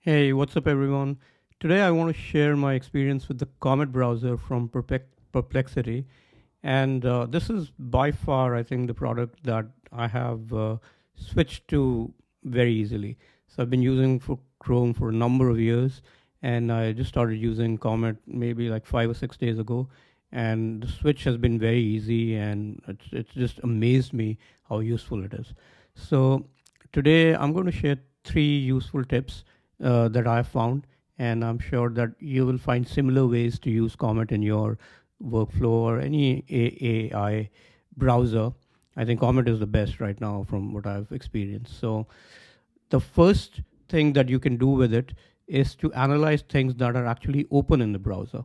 Hey, what's up, everyone? Today I want to share my experience with the Comet browser from Perplexity. And this is by far, I think, the product that I have switched to very easily. So I've been using for Chrome for a number of years, and I just started using Comet maybe like 5 or 6 days ago. And the switch has been very easy, and it's just amazed me how useful it is. So today I'm going to share three useful tips that I found, and I'm sure that you will find similar ways to use Comet in your workflow or any AI browser. I think Comet is the best right now from what I've experienced. So the first thing that you can do with it is to analyze things that are actually open in the browser.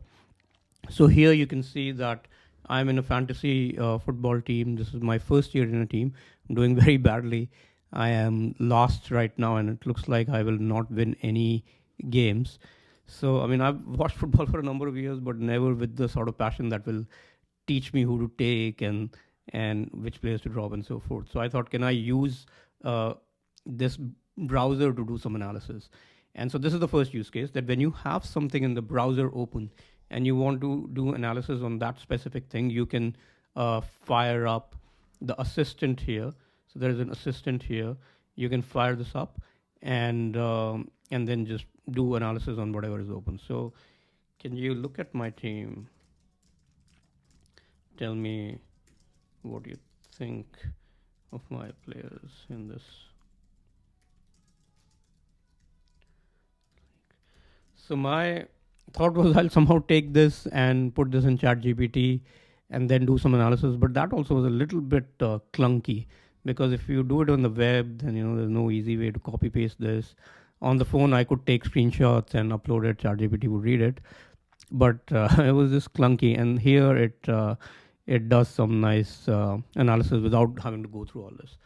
So here you can see that I'm in a fantasy football team. This is my first year in a team. I'm doing very badly. I am lost right now, and it looks like I will not win any games. So, I mean, I've watched football for a number of years, but never with the sort of passion that will teach me who to take and which players to drop and so forth. So I thought, can I use this browser to do some analysis? And so this is the first use case, that when you have something in the browser open and you want to do analysis on that specific thing, you can fire up the assistant here. So there is an assistant here. You can fire this up and then just do analysis on whatever is open. So can you look at my team? Tell me what you think of my players in this. So my thought was I'll somehow take this and put this in ChatGPT and then do some analysis. But that also was a little bit clunky, because if you do it on the web, then there's no easy way to copy paste this. On the phone, I could take screenshots and upload it. ChatGPT would read it, but it was just clunky. And here it does some nice analysis without having to go through all this.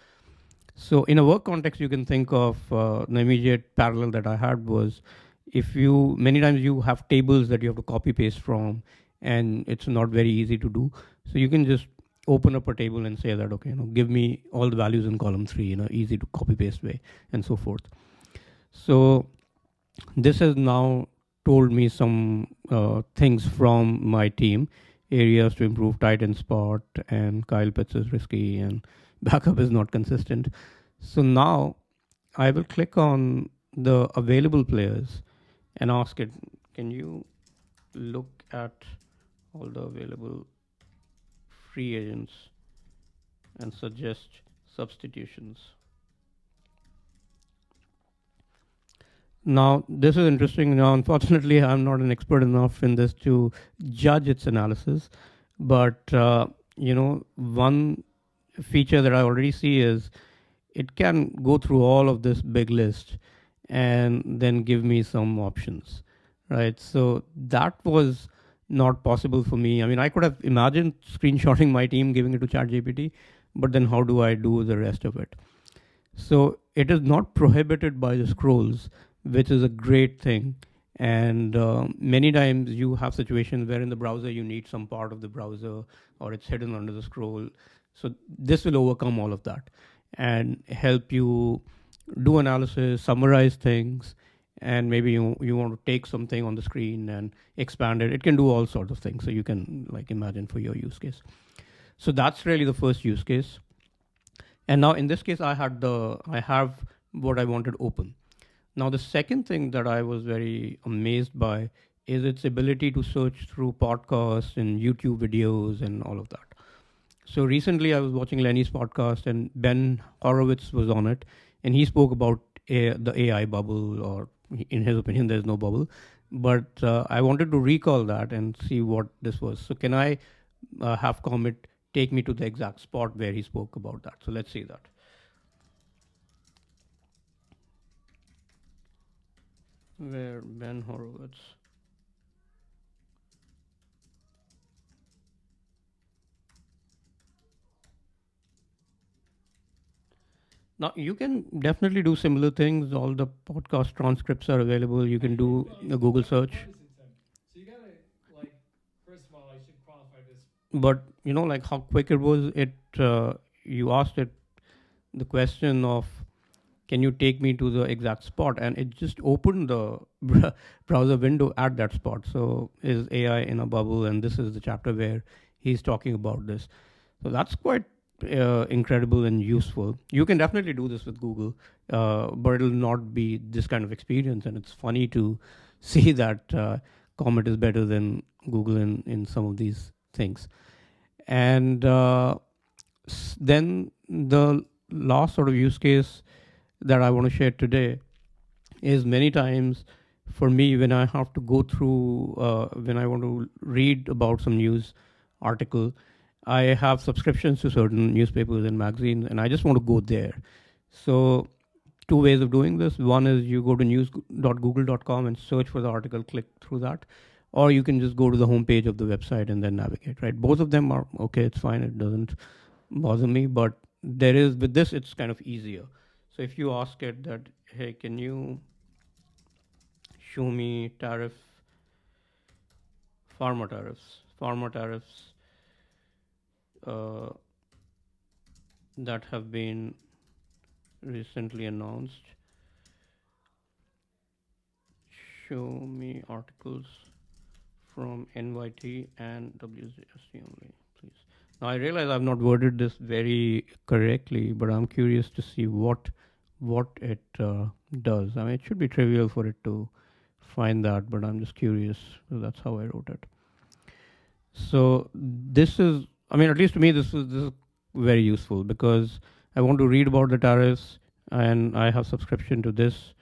So in a work context, you can think of the immediate parallel that I had was, if you many times you have tables that you have to copy paste from, and it's not very easy to do. So you can just open up a table and say that, okay, give me all the values in column three, easy to copy paste way, and so forth. So this has now told me some things from my team, areas to improve tight end spot, and Kyle Pitts is risky, and backup is not consistent. So now I will click on the available players and ask it, can you look at all the available free agents and suggest substitutions? Now, this is interesting. Now, unfortunately, I'm not an expert enough in this to judge its analysis, but one feature that I already see is it can go through all of this big list and then give me some options, right? So that was not possible for me. I mean, I could have imagined screenshotting my team, giving it to ChatGPT, but then how do I do the rest of it? So it is not prohibited by the scrolls, which is a great thing. And many times you have situations where in the browser you need some part of the browser, or it's hidden under the scroll. So this will overcome all of that and help you do analysis, summarize things, and maybe you want to take something on the screen and expand it. It can do all sorts of things. So you can like imagine for your use case. So that's really the first use case. And now in this case, I have what I wanted open. Now the second thing that I was very amazed by is its ability to search through podcasts and YouTube videos and all of that. So recently I was watching Lenny's podcast, and Ben Horowitz was on it, and he spoke about the AI bubble, or in his opinion, there's no bubble. But I wanted to recall that and see what this was. So can I have Comet take me to the exact spot where he spoke about that? So let's see that. Where Ben Horowitz. Now you can definitely do similar things. All the podcast transcripts are available. You can do a Google search. But like how quick it was. You asked it the question of can you take me to the exact spot? And it just opened the browser window at that spot. So is AI in a bubble? And this is the chapter where he's talking about this. So that's quite incredible and useful. You can definitely do this with Google, but it'll not be this kind of experience. And it's funny to see that Comet is better than Google in some of these things. And then the last sort of use case that I want to share today is many times for me when I have to go through, when I want to read about some news article, I have subscriptions to certain newspapers and magazines, and I just want to go there. So, two ways of doing this. One is you go to news.google.com and search for the article, click through that, or you can just go to the homepage of the website and then navigate, right? Both of them are okay, it's fine, it doesn't bother me, but there is, with this, it's kind of easier. So if you ask it that, hey, can you show me pharma tariffs that have been recently announced. Show me articles from NYT and WSC only, please. Now I realize I've not worded this very correctly, but I'm curious to see what it does. I mean, it should be trivial for it to find that, but I'm just curious. So that's how I wrote it. So this is, I mean, at least to me, this is very useful because I want to read about the tariffs and I have subscription to this.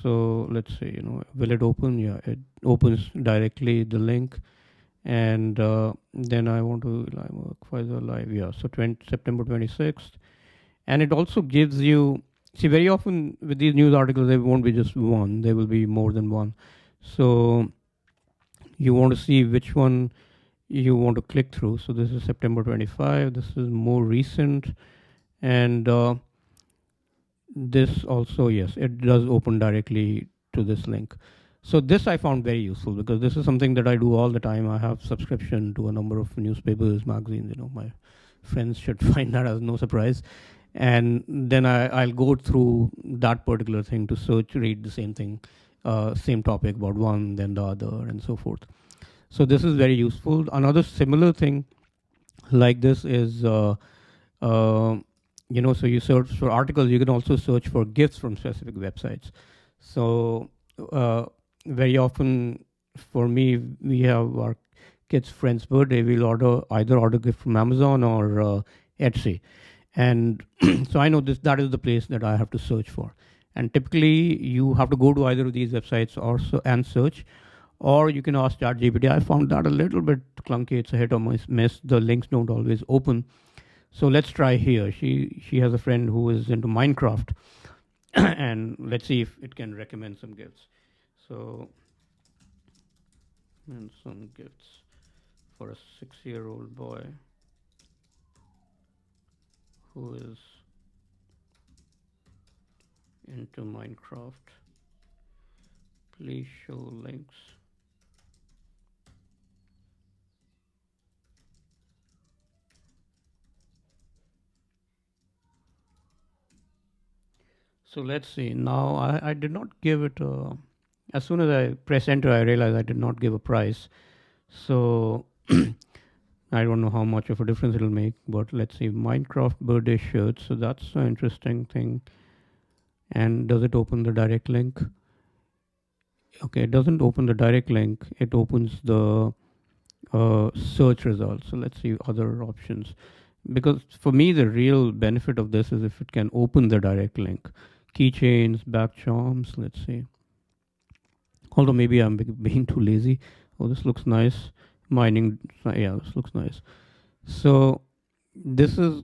So let's say, will it open? Yeah, it opens directly the link. And then I want to work Pfizer Live. Yeah, so September 26th. And it also gives you, see, very often with these news articles, there won't be just one. There will be more than one. So you want to see which one you want to click through. So this is September 25. This is more recent. And this also, yes, it does open directly to this link. So this I found very useful because this is something that I do all the time. I have subscription to a number of newspapers, magazines. My friends should find that as no surprise. And then I'll go through that particular thing to search, read the same thing, same topic about one, then the other, and so forth. So this is very useful. Another similar thing like this is, so you search for articles. You can also search for gifts from specific websites. So very often for me, we have our kid's friend's birthday. We'll either order gift from Amazon or Etsy. And so I know that is the place that I have to search for. And typically you have to go to either of these websites and search, or you can ask ChatGPT. I found that a little bit clunky. It's a hit or miss. The links don't always open. So let's try here. She has a friend who is into Minecraft, and let's see if it can recommend some gifts. So, and some gifts for a 6-year-old boy who is into Minecraft. Please show links. So let's see. Now I did not give it as soon as I press enter, I realized I did not give a price. So I don't know how much of a difference it'll make, but let's see. Minecraft birthday shirts. So that's an interesting thing. And does it open the direct link? Okay, it doesn't open the direct link. It opens the search results. So let's see other options. Because for me, the real benefit of this is if it can open the direct link. Keychains, back charms, let's see. Although maybe I'm being too lazy. Oh, this looks nice. Mining, yeah, this looks nice. So this is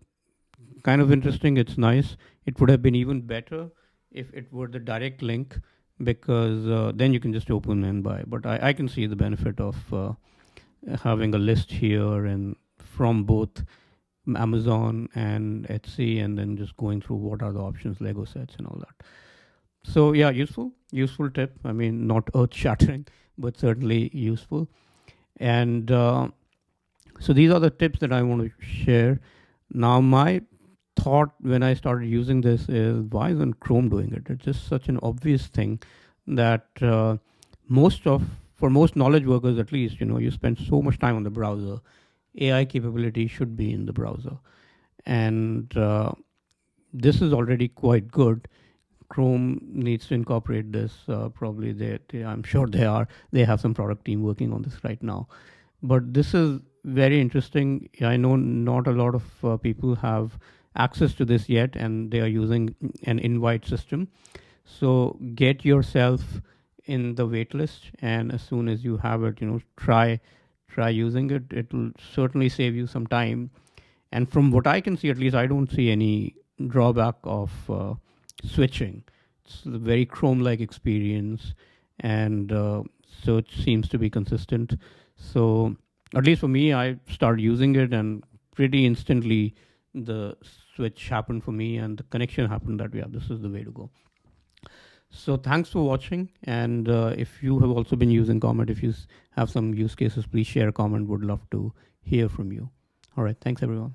kind of interesting. It's nice. It would have been even better if it were the direct link, because then you can just open and buy. But I can see the benefit of having a list here and from both Amazon and Etsy, and then just going through what are the options, Lego sets and all that. So yeah, useful tip. I mean, not earth shattering, but certainly useful. And so these are the tips that I want to share. Now my thought when I started using this is, why isn't Chrome doing it? It's just such an obvious thing that most of for most knowledge workers, at least, you spend so much time on the browser. AI capability should be in the browser, and this is already quite good. Chrome needs to incorporate this. Probably I'm sure they have some product team working on this right now. But this is very interesting. I know not a lot of people have access to this yet, and they are using an invite system. So get yourself in the waitlist, and as soon as you have it, try using it. It will certainly save you some time. And from what I can see, at least, I don't see any drawback of switching. It's a very Chrome-like experience, and so it seems to be consistent. So at least for me, I started using it, and pretty instantly the switch happened for me, and the connection happened that yeah, this is the way to go. So thanks for watching, and if you have also been using Comet, if you have some use cases, please share a comment. Would love to hear from you. All right, thanks everyone.